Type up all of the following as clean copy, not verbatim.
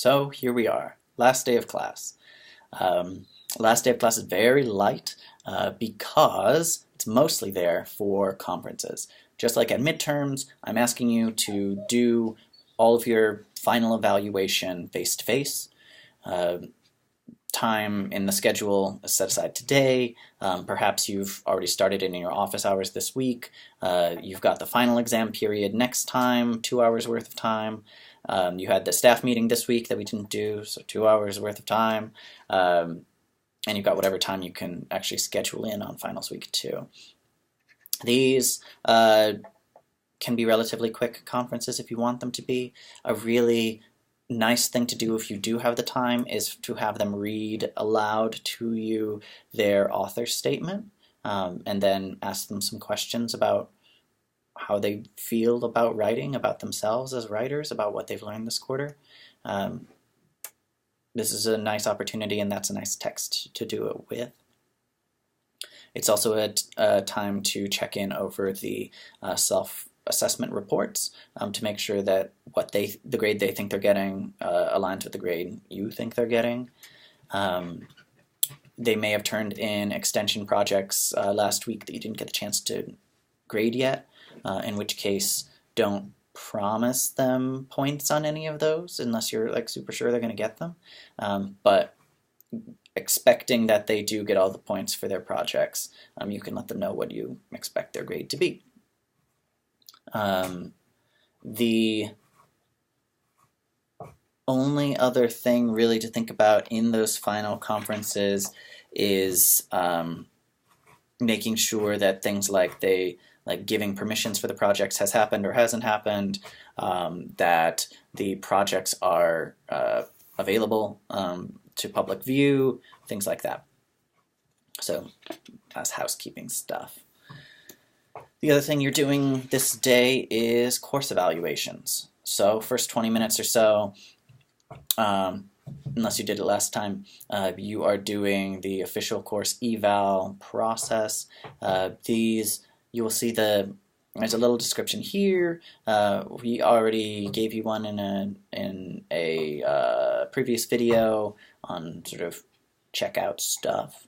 So here we are, last day of class. Last day of class is very light because it's mostly there for conferences. Just like at midterms, I'm asking you to do all of your final evaluation face-to-face. Time in the schedule is set aside today. Perhaps you've already started in your office hours this week. You've got the final exam period next time, 2 hours worth of time. You had the staff meeting this week that we didn't do, so 2 hours worth of time. And you've got whatever time you can actually schedule in on finals week too. These can be relatively quick conferences if you want them to be. A really nice thing to do if you do have the time is to have them read aloud to you their author's statement, and then ask them some questions about how they feel about writing, about themselves as writers, about what they've learned this quarter. This is a nice opportunity, and that's a nice text to do it with. It's also a time to check in over the self-assessment reports to make sure that the grade they think they're getting aligns with the grade you think they're getting. They may have turned in extension projects last week that you didn't get a chance to grade yet, in which case don't promise them points on any of those unless you're like super sure they're going to get them. But expecting that they do get all the points for their projects, you can let them know what you expect their grade to be. The only other thing really to think about in those final conferences is making sure that things like giving permissions for the projects has happened or hasn't happened, that the projects are available to public view, things like that. So that's housekeeping stuff. The other thing you're doing this day is course evaluations. So first 20 minutes or so, unless you did it last time, you are doing the official course eval process. These, you will see there's a little description here. We already gave you one in a previous video on sort of checkout stuff.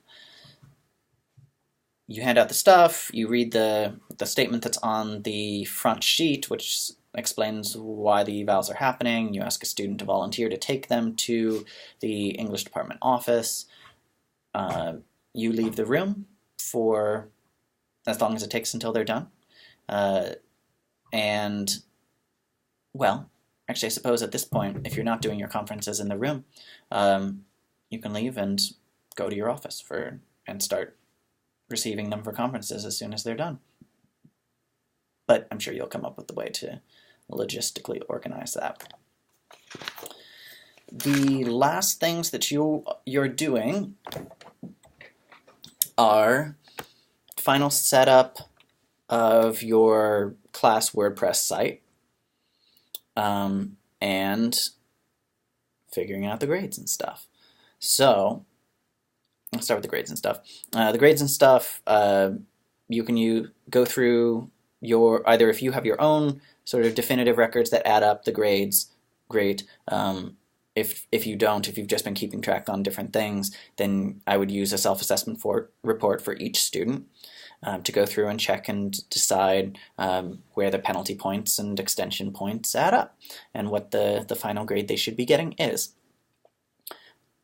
You hand out the stuff, you read the statement that's on the front sheet, which explains why the evals are happening. You ask a student to volunteer to take them to the English department office. You leave the room for as long as it takes until they're done. And, well, actually I suppose at this point, if you're not doing your conferences in the room, you can leave and go to your office and start receiving them for conferences as soon as they're done. But I'm sure you'll come up with a way to logistically organize that. The last things that you're doing are final setup of your class WordPress site, and figuring out the grades and stuff. So let's start with the grades and stuff. The grades and stuff, you can go through either if you have your own sort of definitive records that add up the grades, great. If you don't, if you've just been keeping track on different things, then I would use a self-assessment report for each student to go through and check and decide where the penalty points and extension points add up and what the final grade they should be getting is.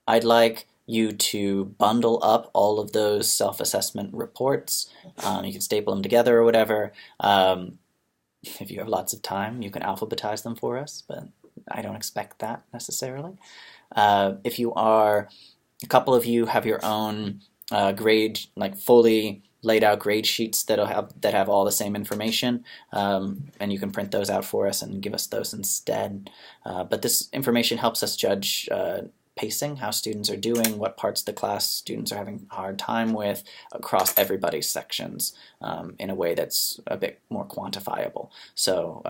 I'd like you to bundle up all of those self-assessment reports. You can staple them together or whatever. If you have lots of time, you can alphabetize them for us, but I don't expect that necessarily. If a couple of you have your own grade, like fully laid out grade sheets that have all the same information, and you can print those out for us and give us those instead. But this information helps us judge pacing, how students are doing, what parts of the class students are having a hard time with across everybody's sections in a way that's a bit more quantifiable. So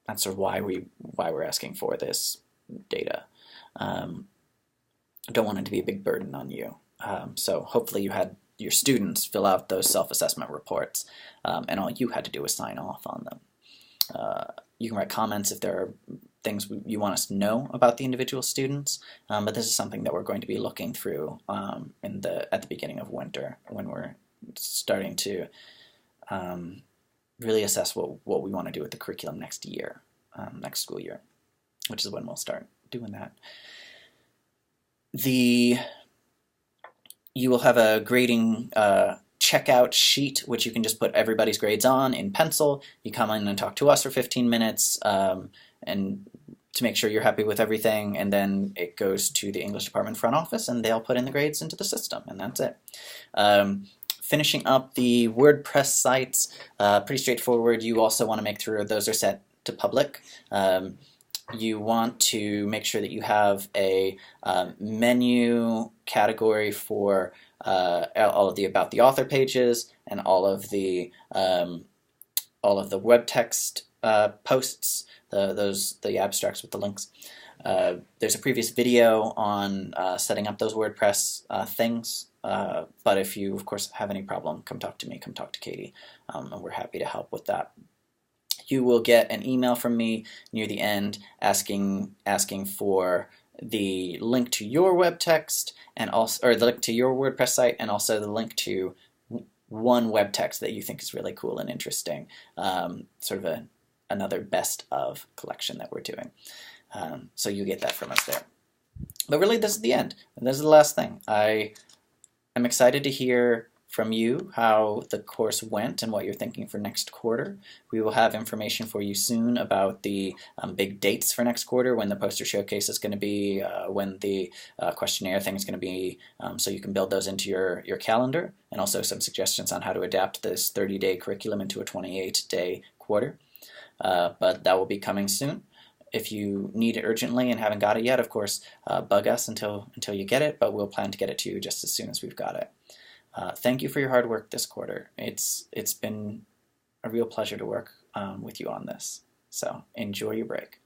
that's sort of why we're asking for this data. I don't want it to be a big burden on you. So hopefully you had your students fill out those self-assessment reports, and all you had to do was sign off on them. You can write comments if there are things you want us to know about the individual students, but this is something that we're going to be looking through at the beginning of winter when we're starting to really assess what we want to do with the curriculum next year, next school year, which is when we'll start doing that. You will have a grading checkout sheet, which you can just put everybody's grades on in pencil. You come in and talk to us for 15 minutes and to make sure you're happy with everything, and then it goes to the English department front office and they'll put in the grades into the system, and that's it. Finishing up the WordPress sites, pretty straightforward. You also want to make sure those are set to public. You want to make sure that you have a menu category for all of the about the author pages and all of the web text posts, the abstracts with the links. There's a previous video on setting up those WordPress things, but if you, of course, have any problem, come talk to me, come talk to Katie, and we're happy to help with that. You will get an email from me near the end asking for the link to your web text and also, or the link to your WordPress site, and also the link to one web text that you think is really cool and interesting, sort of another best of collection that we're doing. So you get that from us there. But really, this is the end. And this is the last thing. I'm excited to hear from you how the course went and what you're thinking for next quarter. We will have information for you soon about the big dates for next quarter, when the poster showcase is going to be, when the questionnaire thing is going to be, so you can build those into your calendar, and also some suggestions on how to adapt this 30-day curriculum into a 28-day quarter. But that will be coming soon. If you need it urgently and haven't got it yet, of course, bug us until you get it, but we'll plan to get it to you just as soon as we've got it. Thank you for your hard work this quarter. It's been a real pleasure to work with you on this. So enjoy your break.